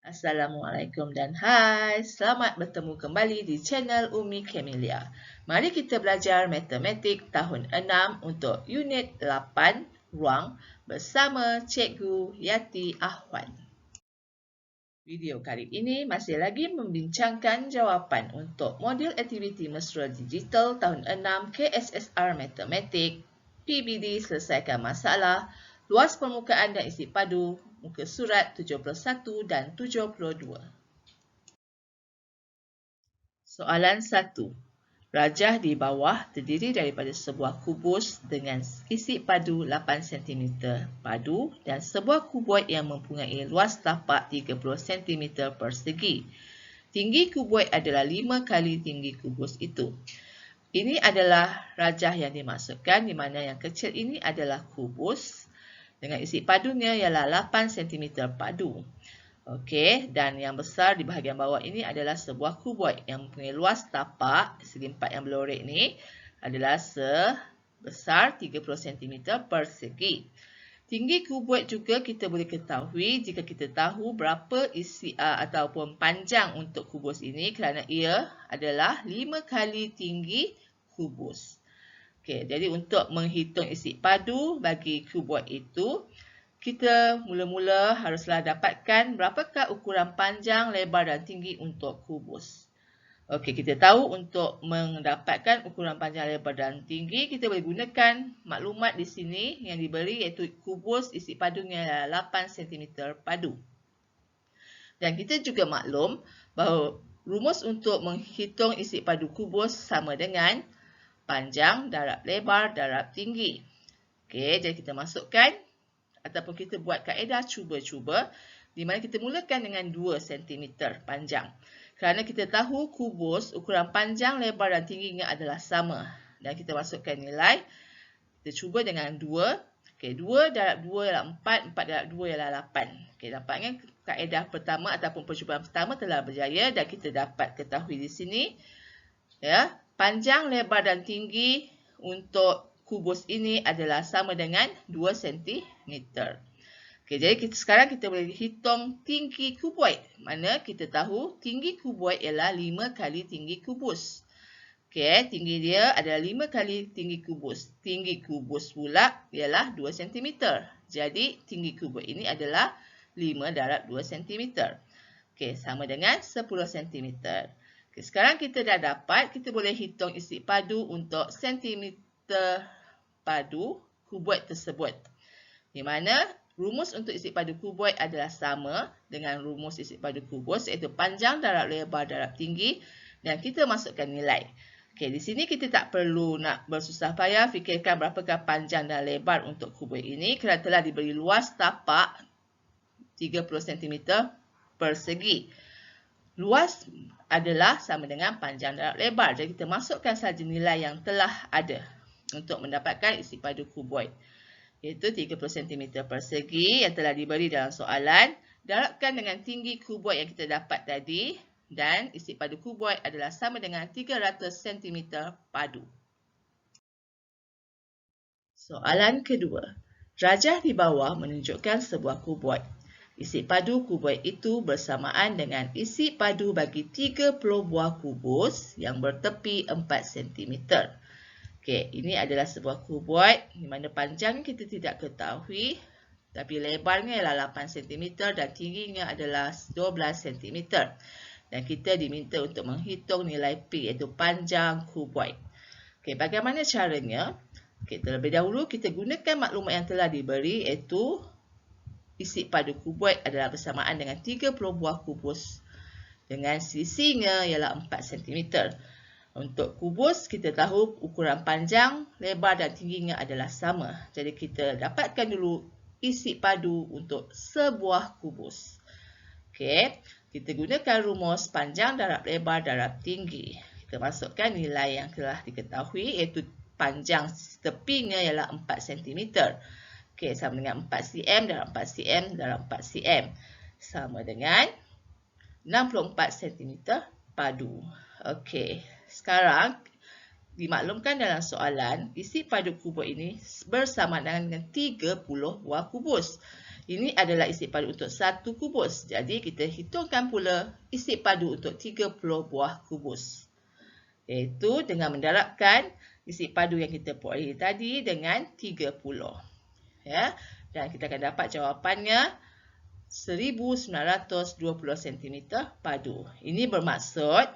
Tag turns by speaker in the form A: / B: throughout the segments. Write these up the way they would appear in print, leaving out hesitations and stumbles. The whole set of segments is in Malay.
A: Assalamualaikum dan hai, selamat bertemu kembali di channel Umi Camelia. Mari kita belajar matematik tahun 6 untuk unit 8 ruang bersama Cikgu Yati Ahwan. Video kali ini masih lagi membincangkan jawapan untuk modul aktiviti mesra digital tahun 6 KSSR Matematik, PBD selesaikan masalah, luas permukaan dan isi padu, muka surat 71 dan 72. Soalan 1. Rajah di bawah terdiri daripada sebuah kubus dengan isi padu 8 cm padu dan sebuah kuboid yang mempunyai luas tapak 30 cm persegi. Tinggi kuboid adalah 5 kali tinggi kubus itu. Ini adalah rajah yang dimaksudkan, di mana yang kecil ini adalah kubus dengan isi padunya ialah 8 cm padu. Okey, dan yang besar di bahagian bawah ini adalah sebuah kuboid yang mempunyai luas tapak segi empat yang berlorek ni adalah sebesar 30 cm persegi. Tinggi kuboid juga kita boleh ketahui jika kita tahu berapa isi ataupun panjang untuk kubus ini, kerana ia adalah 5 kali tinggi kubus. Okey, jadi untuk menghitung isi padu bagi kuboid itu, kita mula-mula haruslah dapatkan berapakah ukuran panjang, lebar dan tinggi untuk kubus. Okey, kita tahu untuk mendapatkan ukuran panjang, lebar dan tinggi, kita boleh gunakan maklumat di sini yang diberi, iaitu kubus isi padunya adalah 8 cm padu. Dan kita juga maklum bahawa rumus untuk menghitung isi padu kubus sama dengan panjang darab lebar darab tinggi. Okey, jadi kita masukkan ataupun kita buat kaedah cuba-cuba, di mana kita mulakan dengan 2 cm panjang. Kerana kita tahu kubus ukuran panjang, lebar dan tingginya adalah sama. Dan kita masukkan nilai, kita cuba dengan 2. Okey, 2 darab 2 ialah 4, 4 darab 2 ialah 8. Okey, dapatnya kaedah pertama ataupun percubaan pertama telah berjaya dan kita dapat ketahui di sini, ya, panjang, lebar dan tinggi untuk kubus ini adalah sama dengan 2 cm. Okey, jadi sekarang kita boleh hitung tinggi kuboid. Mana kita tahu tinggi kuboid ialah 5 kali tinggi kubus. Okey, tinggi dia adalah 5 kali tinggi kubus. Tinggi kubus pula ialah 2 cm. Jadi tinggi kuboid ini adalah 5 darab 2 cm. Okey, sama dengan 10 cm. Okey, sekarang kita dah dapat, kita boleh hitung isi padu untuk sentimeter padu kuboid tersebut. Di mana rumus untuk isi padu kuboid adalah sama dengan rumus isi padu kubus, iaitu panjang darab lebar darab tinggi, dan kita masukkan nilai. Okey, di sini kita tak perlu nak bersusah payah fikirkan berapakah panjang dan lebar untuk kuboid ini, kerana telah diberi luas tapak 30 cm persegi. Luas adalah sama dengan panjang darab lebar. Jadi kita masukkan saja nilai yang telah ada untuk mendapatkan isi padu kuboid, iaitu 30 cm persegi yang telah diberi dalam soalan, darabkan dengan tinggi kuboid yang kita dapat tadi, dan isi padu kuboid adalah sama dengan 300 cm padu. Soalan kedua. Rajah di bawah menunjukkan sebuah kuboid. Isi padu kuboid itu bersamaan dengan isi padu bagi 30 buah kubus yang bertepi 4 cm. Okey, ini adalah sebuah kuboid di mana panjang kita tidak ketahui, tapi lebarnya ialah 8 cm dan tingginya adalah 12 cm. Dan kita diminta untuk menghitung nilai P, iaitu panjang kuboid. Okey, bagaimana caranya? Okey, terlebih dahulu kita gunakan maklumat yang telah diberi, iaitu isi padu kuboid adalah bersamaan dengan 30 buah kubus dengan sisinya ialah 4 cm. Untuk kubus, kita tahu ukuran panjang, lebar dan tingginya adalah sama. Jadi kita dapatkan dulu isi padu untuk sebuah kubus. Okey, kita gunakan rumus panjang darab lebar darab tinggi. Kita masukkan nilai yang telah diketahui, iaitu panjang tepinya ialah 4 cm. Okey, sama dengan 4 cm darab 4 cm darab 4 cm. Sama dengan 64 cm padu. Okey, sekarang dimaklumkan dalam soalan, isi padu kuboid ini bersama dengan 30 buah kubus. Ini adalah isi padu untuk 1 kubus. Jadi kita hitungkan pula isi padu untuk 30 buah kubus. Iaitu dengan mendarabkan isi padu yang kita perolehi tadi dengan 30. Ya. Dan kita akan dapat jawapannya 1920 cm padu. Ini bermaksud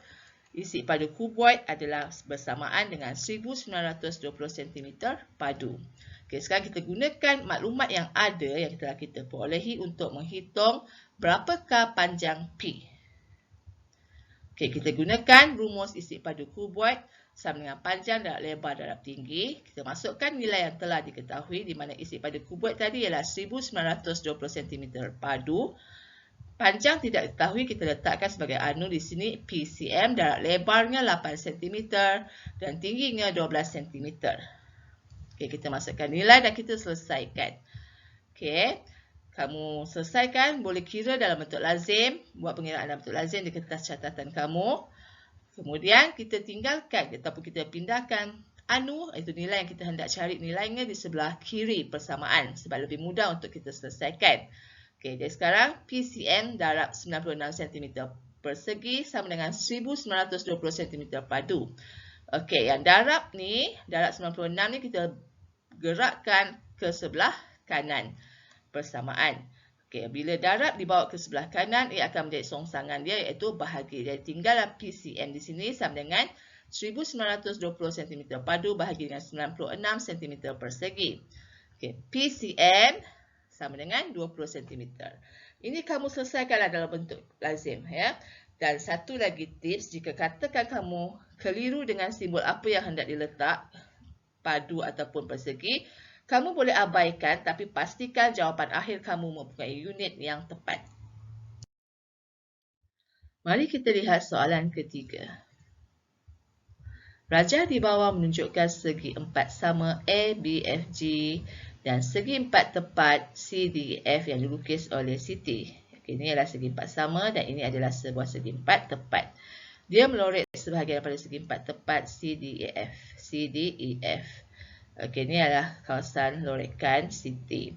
A: isi padu kuboid adalah bersamaan dengan 1920 cm padu. Okey, sekarang kita gunakan maklumat yang ada yang telah kita perolehi untuk menghitung berapakah panjang P. Okey, kita gunakan rumus isi padu kuboid sama dengan panjang darab lebar darab tinggi. Kita masukkan nilai yang telah diketahui di mana isi padu kuboid tadi ialah 1920 cm padu. Panjang tidak diketahui, kita letakkan sebagai anu di sini PCM, darab lebarnya 8 cm dan tingginya 12 cm. Okey, kita masukkan nilai dan kita selesaikan. Okey, kamu selesaikan, boleh kira dalam bentuk lazim, buat pengiraan dalam bentuk lazim di kertas catatan kamu. Kemudian kita tinggalkan ataupun kita pindahkan anu, itu nilai yang kita hendak cari nilainya di sebelah kiri persamaan sebab lebih mudah untuk kita selesaikan. Okey, jadi sekarang PCM darab 96 cm persegi sama dengan 1920 cm padu. Okey, yang darab 96 ni kita gerakkan ke sebelah kanan persamaan. Okey, bila darab dibawa ke sebelah kanan, ia akan menjadi songsangan dia iaitu bahagi. Jadi tinggallah PCM di sini sama dengan 1920 cm padu bahagi dengan 96 cm persegi. Okey, PCM sama dengan 20 cm. Ini kamu selesaikanlah dalam bentuk lazim, ya. Dan satu lagi tips, jika katakan kamu keliru dengan simbol apa yang hendak diletak, padu ataupun persegi, kamu boleh abaikan tapi pastikan jawapan akhir kamu mempunyai unit yang tepat. Mari kita lihat soalan ketiga. Rajah di bawah menunjukkan segi 4 sama ABFG dan segi 4 tepat CDF yang dilukis oleh Siti. Ini adalah segi 4 sama dan ini adalah sebuah segi 4 tepat. Dia melorek sebahagian daripada segi 4 tepat CDEF. Okey, ini adalah kawasan lorekan Siti.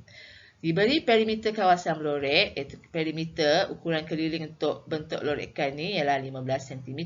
A: Diberi perimeter kawasan lorek, iaitu perimeter ukuran keliling untuk bentuk lorekan ini ialah 15 cm.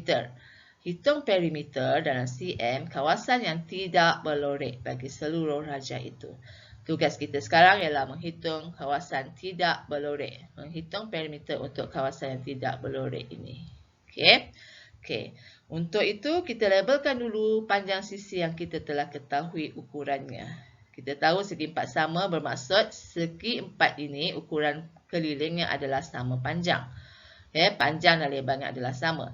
A: Hitung perimeter dalam cm kawasan yang tidak berlorek bagi seluruh rajah itu. Tugas kita sekarang ialah menghitung kawasan tidak berlorek. Menghitung perimeter untuk kawasan yang tidak berlorek ini. Okey. Okey. Untuk itu, kita labelkan dulu panjang sisi yang kita telah ketahui ukurannya. Kita tahu segi 4 sama bermaksud segi 4 ini ukuran kelilingnya adalah sama panjang. Panjang dan lebarnya adalah sama.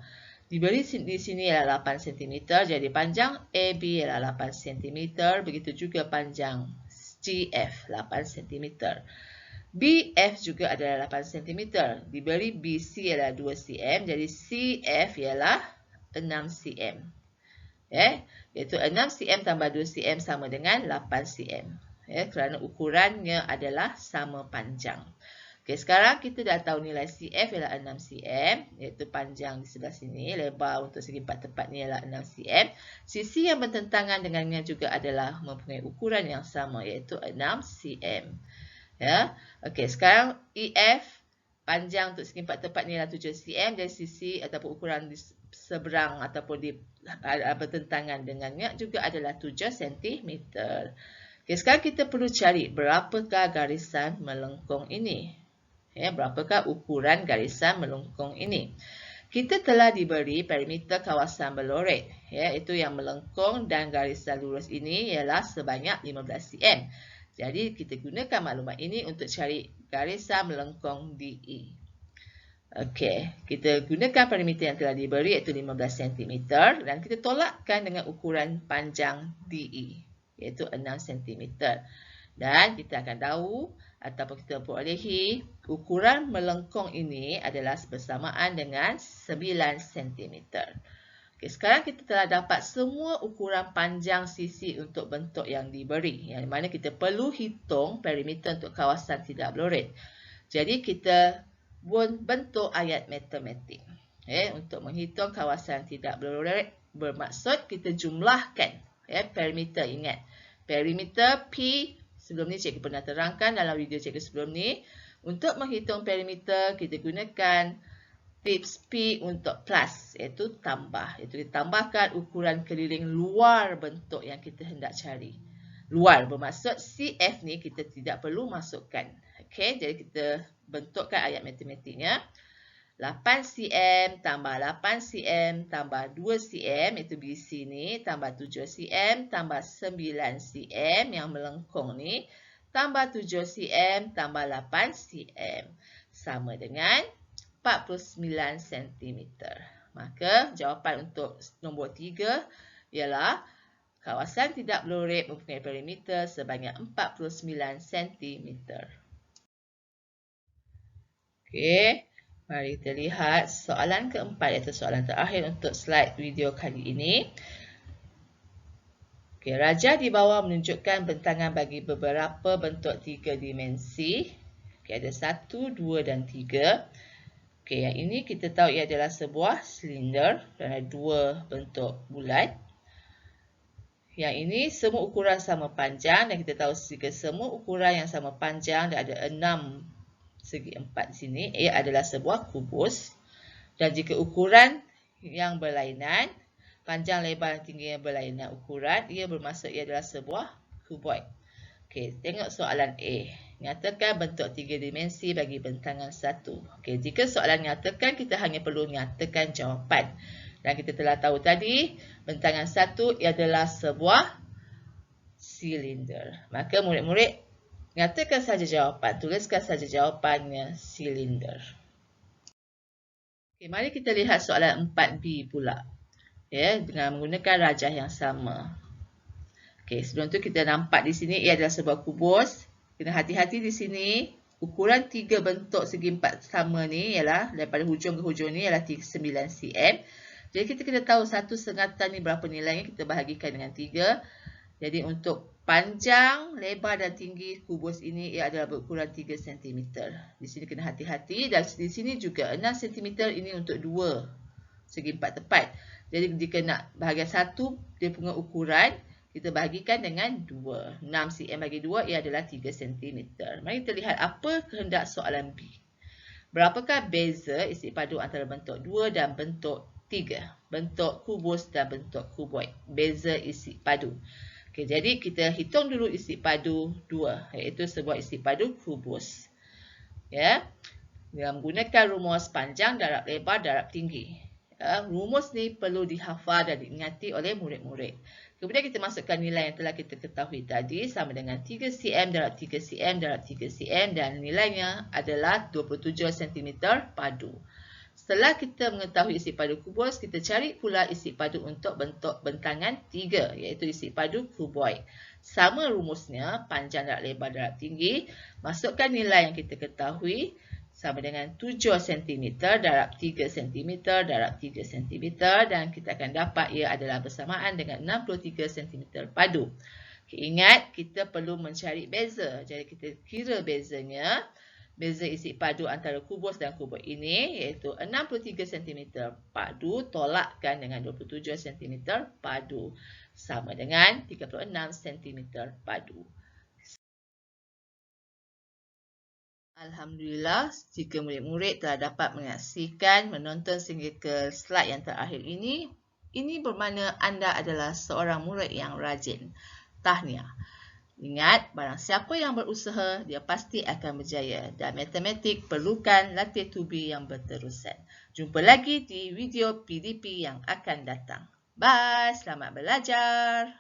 A: Diberi di sini ialah 8 cm, jadi panjang AB ialah 8 cm, begitu juga panjang GF 8 cm. BF juga adalah 8 cm, diberi BC ialah 2 cm, jadi CF ialah 6 cm. Iaitu 6 cm tambah 2 cm sama dengan 8 cm. Kerana ukurannya adalah sama panjang. Okey, sekarang kita dah tahu nilai CF ialah 6 cm, iaitu panjang di sebelah sini, lebar untuk segi 4 tepat ni ialah 6 cm. Sisi yang bertentangan dengannya juga adalah mempunyai ukuran yang sama, iaitu 6 cm. Ya. Okey, sekarang EF panjang untuk segi 4 tepat ni ialah 7 cm dan sisi ataupun ukuran di seberang ataupun di bertentangan dengannya juga adalah 7 cm. Okey, sekarang kita perlu cari berapakah garisan melengkung ini. Berapakah ukuran garisan melengkung ini? Kita telah diberi perimeter kawasan berlorek, iaitu yang melengkung dan garisan lurus ini ialah sebanyak 15 cm. Jadi kita gunakan maklumat ini untuk cari garisan melengkung DE. Okey, kita gunakan perimeter yang telah diberi iaitu 15 cm dan kita tolakkan dengan ukuran panjang DE iaitu 6 cm. Dan kita akan tahu ataupun kita perolehi ukuran melengkung ini adalah bersamaan dengan 9 cm. Okey, sekarang kita telah dapat semua ukuran panjang sisi untuk bentuk yang diberi, yang mana kita perlu hitung perimeter untuk kawasan tidak berlorek. Jadi kita bentuk ayat matematik. Untuk menghitung kawasan tidak berlorek bermaksud kita jumlahkan perimeter. Ingat, perimeter P Sebelum ni cikgu pernah terangkan dalam video cikgu sebelum ni. Untuk menghitung perimeter, kita gunakan tips P untuk plus, iaitu tambah. Iaitu ditambahkan ukuran keliling luar bentuk yang kita hendak cari. Luar bermaksud CF ni kita tidak perlu masukkan. Okey, jadi kita bentukkan ayat matematiknya. 8 cm tambah 8 cm tambah 2 cm, itu BC ni, tambah 7 cm tambah 9 cm yang melengkung ni, tambah 7 cm tambah 8 cm. Sama dengan 49 cm. Maka jawapan untuk nombor 3 ialah kawasan tidak blurip mempunyai perimeter sebanyak 49 cm. Okey, mari kita lihat soalan keempat, iaitu soalan terakhir untuk slide video kali ini. Okey, rajah di bawah menunjukkan bentangan bagi beberapa bentuk 3 dimensi. Okey, ada 1, 2 dan 3. Okey, yang ini kita tahu ia adalah sebuah silinder dan ada 2 bentuk bulat. Yang ini semua ukuran sama panjang dan kita tahu jika semua ukuran yang sama panjang dan ada 6 segi 4 di sini, ia adalah sebuah kubus. Dan jika ukuran yang berlainan, panjang, lebar dan tinggi yang berlainan ukuran, ia bermaksud ia adalah sebuah kuboid. Okey, tengok soalan A. Nyatakan bentuk 3 dimensi bagi bentangan 1. Okey, jika soalan nyatakan, kita hanya perlu nyatakan jawapan. Dan kita telah tahu tadi, bentangan 1 ia adalah sebuah silinder. Maka murid-murid, nyatakan saja jawapan. Tuliskan saja jawapannya silinder. Okay, mari kita lihat soalan 4B pula. Ya, dengan menggunakan rajah yang sama. Okay, sebelum tu kita nampak di sini ia adalah sebuah kubus. Kena hati-hati di sini. Ukuran 3 bentuk segi 4 sama ni ialah daripada hujung ke hujung ni ialah 9 cm. Jadi kita kena tahu satu sengatan ni berapa nilainya, kita bahagikan dengan 3. Jadi untuk panjang, lebar dan tinggi kubus ini ia adalah berukuran 3 cm. Di sini kena hati-hati dan di sini juga 6 cm ini untuk 2 segi 4 tepat. Jadi jika nak bahagian 1 dia punya ukuran, kita bahagikan dengan 2. 6 cm bagi 2 ia adalah 3 cm. Mari kita lihat apa kehendak soalan B. Berapakah beza isi padu antara bentuk 2 dan bentuk 3? Bentuk kubus dan bentuk kuboid. Beza isi padu. Okey, jadi kita hitung dulu isi padu 2, iaitu sebuah isi padu kubus. Ya. Dengan menggunakan rumus panjang, darab lebar, darab tinggi. Ya, rumus ni perlu dihafal dan diingati oleh murid-murid. Kemudian kita masukkan nilai yang telah kita ketahui tadi sama dengan 3 cm darab 3 cm darab 3 cm dan nilainya adalah 27 cm padu. Setelah kita mengetahui isi padu kubus, kita cari pula isi padu untuk bentuk bentangan 3, iaitu isi padu kuboid. Sama rumusnya, panjang darab lebar darab tinggi. Masukkan nilai yang kita ketahui sama dengan 7 cm darab 3 cm darab 3 cm dan kita akan dapat ia adalah bersamaan dengan 63 cm padu. Okay, ingat, kita perlu mencari beza. Jadi kita kira bezanya. Beza isi padu antara kubus dan kuboid ini iaitu 63 cm padu tolakkan dengan 27 cm padu sama dengan 36 cm padu. Alhamdulillah, jika murid-murid telah dapat menyaksikan, menonton sehingga ke slide yang terakhir ini bermakna anda adalah seorang murid yang rajin. Tahniah. Ingat, barang siapa yang berusaha, dia pasti akan berjaya. Dan matematik perlukan latih tubi yang berterusan. Jumpa lagi di video PDP yang akan datang. Bye, selamat belajar.